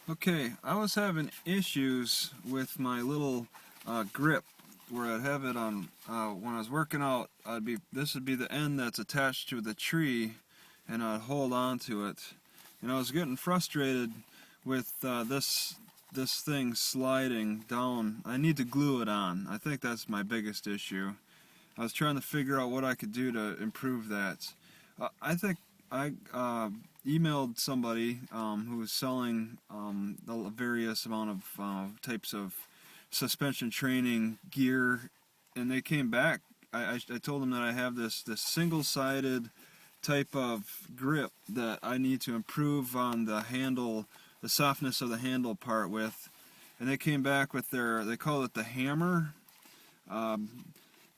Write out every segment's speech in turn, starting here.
Okay, I was having issues with my little grip where I'd have it on when I was working out. This would be the end that's attached to the tree, and I'd hold on to it. And I was getting frustrated with this thing sliding down. I need to glue it on. I think that's my biggest issue. I was trying to figure out what I could do to improve that. I think I emailed somebody who was selling the various amount of types of suspension training gear, and they came back. I told them that I have this single-sided type of grip that I need to improve on the handle, the softness of the handle part with, and they came back with they call it the hammer. Um,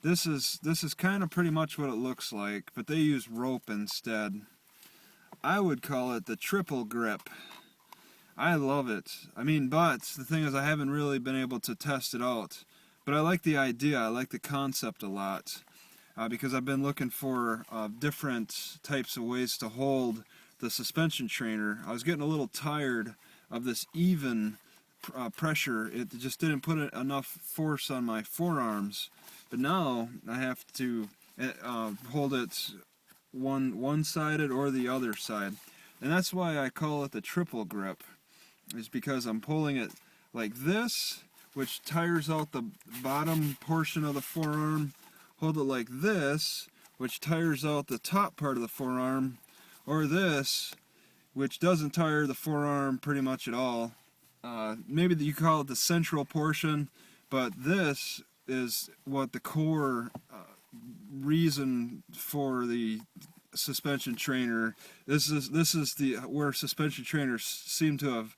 this is kind of pretty much what it looks like, but they use rope instead. I would call it the triple grip. I love it. I mean, but the thing is, I haven't really been able to test it out. But I like the idea. I like the concept a lot because I've been looking for different types of ways to hold the suspension trainer. I was getting a little tired of this even pressure. It just didn't put enough force on my forearms. But now I have to hold it one-sided or the other side. And that's why I call it the triple grip, is because I'm pulling it like this, which tires out the bottom portion of the forearm, hold it like this, which tires out the top part of the forearm, or this, which doesn't tire the forearm pretty much at all. Maybe you call it the central portion, but this is what the core reason for the suspension trainer. This is the where suspension trainers seem to have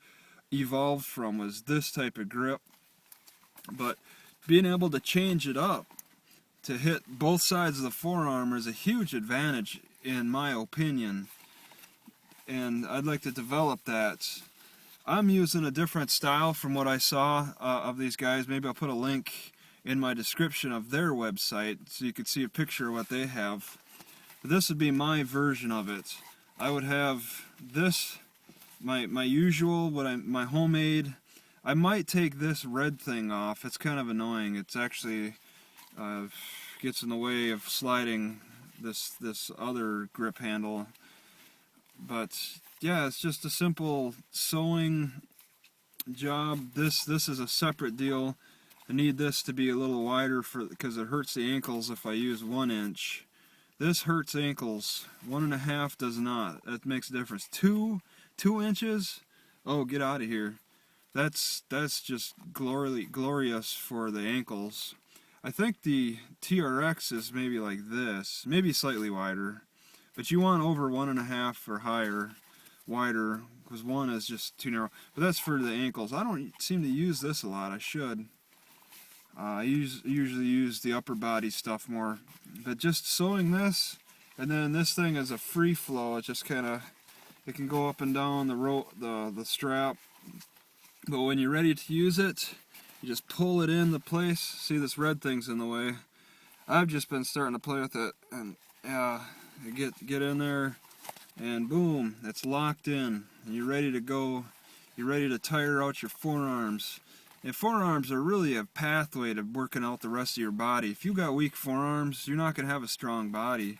evolved from, was this type of grip. But being able to change it up to hit both sides of the forearm is a huge advantage in my opinion, and I'd like to develop that. I'm using a different style from what I saw of these guys. Maybe I'll put a link in my description of their website so you can see a picture of what they have. But this would be my version of it. I would have this, my usual, my homemade. I might take this red thing off. It's kind of annoying. It's actually gets in the way of sliding this other grip handle. But yeah, it's just a simple sewing job. This is a separate deal. I need this to be a little wider because it hurts the ankles if I use 1 inch. This hurts ankles. 1.5 does not. That makes a difference. 2 inches? Oh, get out of here. That's just glorious for the ankles. I think the TRX is maybe like this, maybe slightly wider. But you want over 1.5 or higher, wider, because 1 is just too narrow. But that's for the ankles. I don't seem to use this a lot. I should. I usually use the upper body stuff more. But just sewing this, and then this thing is a free flow. It just kind of, it can go up and down the strap. But when you're ready to use it, you just pull it into place. See, this red thing's in the way. I've just been starting to play with it, and you get in there, and boom, it's locked in, and you're ready to go. You're ready to tire out your forearms. And forearms are really a pathway to working out the rest of your body. If you got weak forearms, you're not going to have a strong body.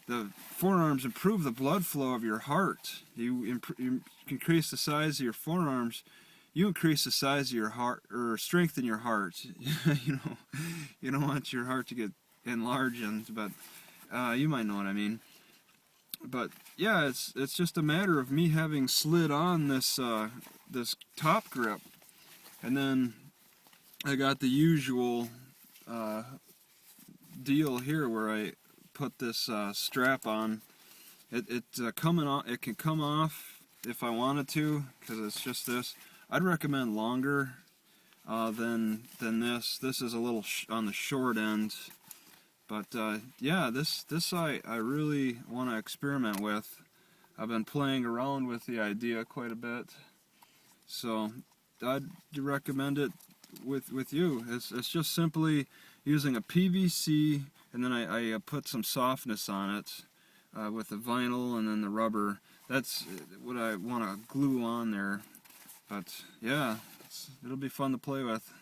The forearms improve the blood flow of your heart. You increase the size of your forearms. You increase the size of your heart, or strengthen your heart. You don't want your heart to get enlarged, but you might know what I mean. But yeah, it's just a matter of me having slid on this top grip, and then I got the usual deal here where I put this strap on. It's coming off. It can come off if I wanted to, because it's just this. I'd recommend longer than this. This is a little on the short end. But yeah, this I really want to experiment with. I've been playing around with the idea quite a bit, so I'd recommend it with you. It's just simply using a PVC, and then I put some softness on it with the vinyl and then the rubber. That's what I want to glue on there. But yeah, it'll be fun to play with.